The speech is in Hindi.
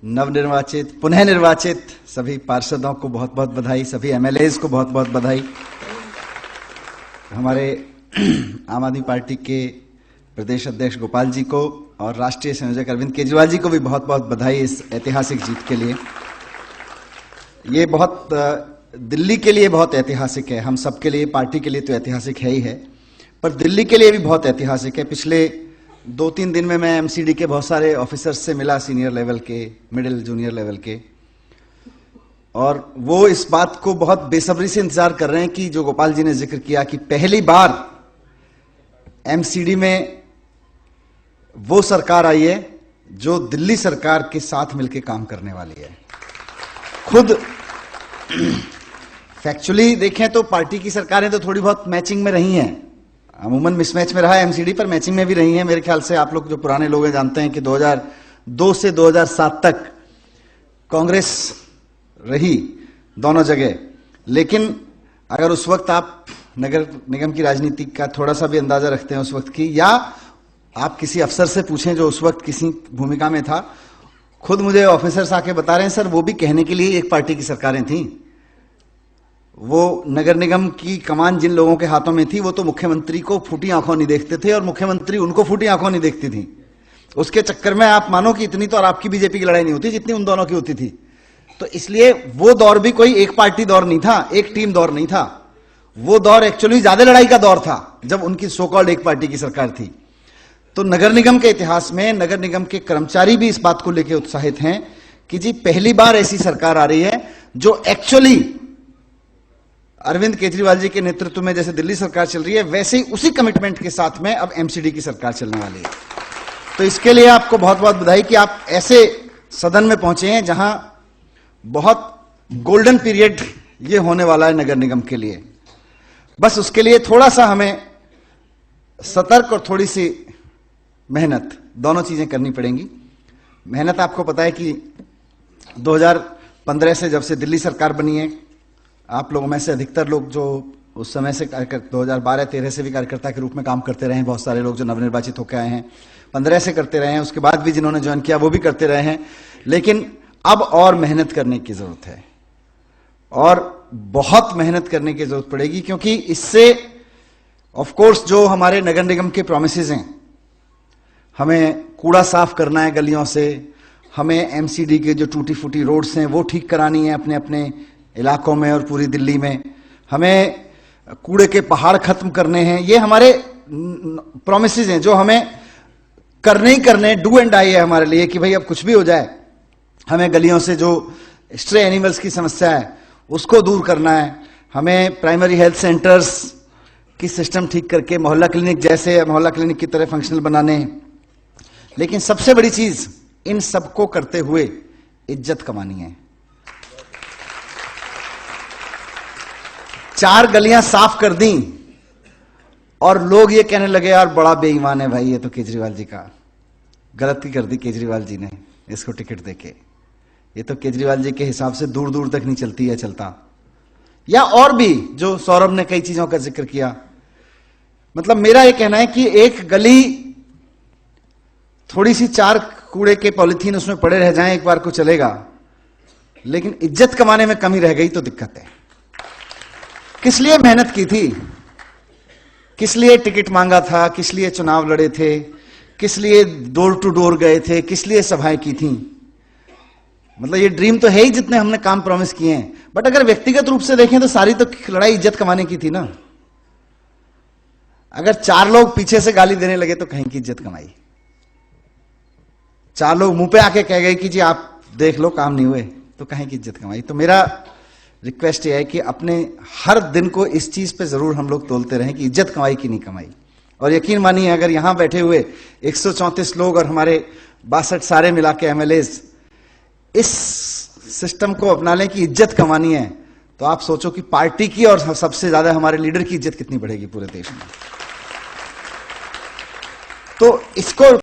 नवनिर्वाचित, पुनः निर्वाचित सभी पार्षदों को बहुत बहुत बधाई, सभी एमएलएज को बहुत बहुत बधाई, हमारे आम आदमी पार्टी के प्रदेश अध्यक्ष गोपाल जी को और राष्ट्रीय संयोजक अरविंद केजरीवाल जी को भी बहुत बहुत बधाई इस ऐतिहासिक जीत के लिए। ये बहुत दिल्ली के लिए बहुत ऐतिहासिक है, हम सबके लिए, पार्टी के लिए तो ऐतिहासिक है ही है, पर दिल्ली के लिए भी बहुत ऐतिहासिक है। पिछले 2-3 दिन में मैं एमसीडी के बहुत सारे ऑफिसर्स से मिला, सीनियर लेवल के, मिडिल जूनियर लेवल के, और वो इस बात को बहुत बेसब्री से इंतजार कर रहे हैं कि जो गोपाल जी ने जिक्र किया कि पहली बार एमसीडी में वो सरकार आई है जो दिल्ली सरकार के साथ मिलकर काम करने वाली है। खुद फैक्चुअली देखें तो पार्टी की सरकारें तो थोड़ी बहुत मैचिंग में रही हैं, अमूमन मिसमैच में रहा है एमसीडी, पर मैचिंग में भी रही है। मेरे ख्याल से आप लोग जो पुराने लोग हैं जानते हैं कि 2002 से 2007 तक कांग्रेस रही दोनों जगह। लेकिन अगर उस वक्त आप नगर निगम की राजनीति का थोड़ा सा भी अंदाजा रखते हैं उस वक्त की, या आप किसी अफसर से पूछें जो उस वक्त किसी भूमिका में था, खुद मुझे ऑफिसर्स आके बता रहे हैं सर वो भी कहने के लिए एक पार्टी की सरकारें थीं। वो नगर निगम की कमान जिन लोगों के हाथों में थी वो तो मुख्यमंत्री को फूटी आंखों नहीं देखते थे और मुख्यमंत्री उनको फूटी आंखों नहीं देखती थी। उसके चक्कर में आप मानो कि इतनी तो और आपकी बीजेपी की लड़ाई नहीं होती जितनी उन दोनों की होती थी। तो इसलिए वो दौर भी कोई एक पार्टी दौर नहीं था, एक टीम दौर नहीं था, वो दौर एक्चुअली ज्यादा लड़ाई का दौर था जब उनकी सो कॉल्ड एक पार्टी की सरकार थी। तो नगर निगम के इतिहास में नगर निगम के कर्मचारी भी इस बात को लेकर उत्साहित हैं कि जी पहली बार ऐसी सरकार आ रही है जो एक्चुअली अरविंद केजरीवाल जी के नेतृत्व में जैसे दिल्ली सरकार चल रही है वैसे ही उसी कमिटमेंट के साथ में अब एमसीडी की सरकार चलने वाली है। तो इसके लिए आपको बहुत बहुत बधाई कि आप ऐसे सदन में पहुंचे हैं जहां बहुत गोल्डन पीरियड ये होने वाला है नगर निगम के लिए। बस उसके लिए थोड़ा सा हमें सतर्क और थोड़ी सी मेहनत, दोनों चीजें करनी पड़ेंगी। मेहनत आपको पता है कि 2015 से जब से दिल्ली सरकार बनी है, आप लोगों में से अधिकतर लोग जो उस समय से 2012-13 से भी कार्यकर्ता के रूप में काम करते रहे हैं, बहुत सारे लोग जो नवनिर्वाचित होकर आए हैं 15 से करते रहे हैं, उसके बाद भी जिन्होंने ज्वाइन किया वो भी करते रहे हैं। लेकिन अब और मेहनत करने की जरूरत है और बहुत मेहनत करने की जरूरत पड़ेगी, क्योंकि इससे ऑफ कोर्स जो हमारे नगर निगम के प्रोमिसेस हैं, हमें कूड़ा साफ करना है गलियों से, हमें एमसीडी के जो टूटी फूटी रोड्स हैं वो ठीक करानी है अपने अपने इलाकों में और पूरी दिल्ली में, हमें कूड़े के पहाड़ खत्म करने हैं, ये हमारे प्रोमिसेस हैं जो हमें करने ही करने, डू एंड डाई है हमारे लिए कि भाई अब कुछ भी हो जाए हमें गलियों से जो स्ट्रे एनिमल्स की समस्या है उसको दूर करना है, हमें प्राइमरी हेल्थ सेंटर्स की सिस्टम ठीक करके मोहल्ला क्लिनिक जैसे मोहल्ला क्लिनिक की तरह फंक्शनल बनाने हैं। लेकिन सबसे बड़ी चीज इन सबको करते हुए इज्जत कमानी है। 4 गलियां साफ कर दी और लोग ये कहने लगे यार बड़ा बेईमान है भाई ये तो केजरीवाल जी का, गलती कर दी केजरीवाल जी ने इसको टिकट देके, ये तो केजरीवाल जी के हिसाब से दूर दूर तक नहीं चलती है चलता। या और भी जो सौरभ ने कई चीजों का जिक्र किया। मतलब मेरा ये कहना है कि एक गली थोड़ी सी 4 कूड़े के पॉलिथीन उसमें पड़े रह जाएं एक बार को चलेगा, लेकिन इज्जत कमाने में कमी रह गई तो दिक्कत है। किस लिए मेहनत की थी, किस लिए टिकट मांगा था, किस लिए चुनाव लड़े थे, किस लिए डोर टू डोर गए थे, किस लिए सभाएं की थी। मतलब ये ड्रीम तो है ही जितने हमने काम प्रॉमिस किए हैं, बट अगर व्यक्तिगत रूप से देखें तो सारी तो लड़ाई इज्जत कमाने की थी ना। अगर 4 लोग पीछे से गाली देने लगे तो कहीं की इज्जत कमाई, 4 लोग मुंह पे आके कह गए कि जी आप देख लो काम नहीं हुए तो कहीं की इज्जत कमाई। तो मेरा रिक्वेस्ट ये है कि अपने हर दिन को इस चीज पे जरूर हम लोग तोलते रहें कि इज्जत कमाई कि नहीं कमाई। और यकीन मानिए अगर यहां बैठे हुए 134 लोग और हमारे 62 सारे मिला के एमएलएज इस सिस्टम को अपना लें कि इज्जत कमानी है, तो आप सोचो कि पार्टी की और सबसे ज्यादा हमारे लीडर की इज्जत कितनी बढ़ेगी पूरे देश में। तो इसको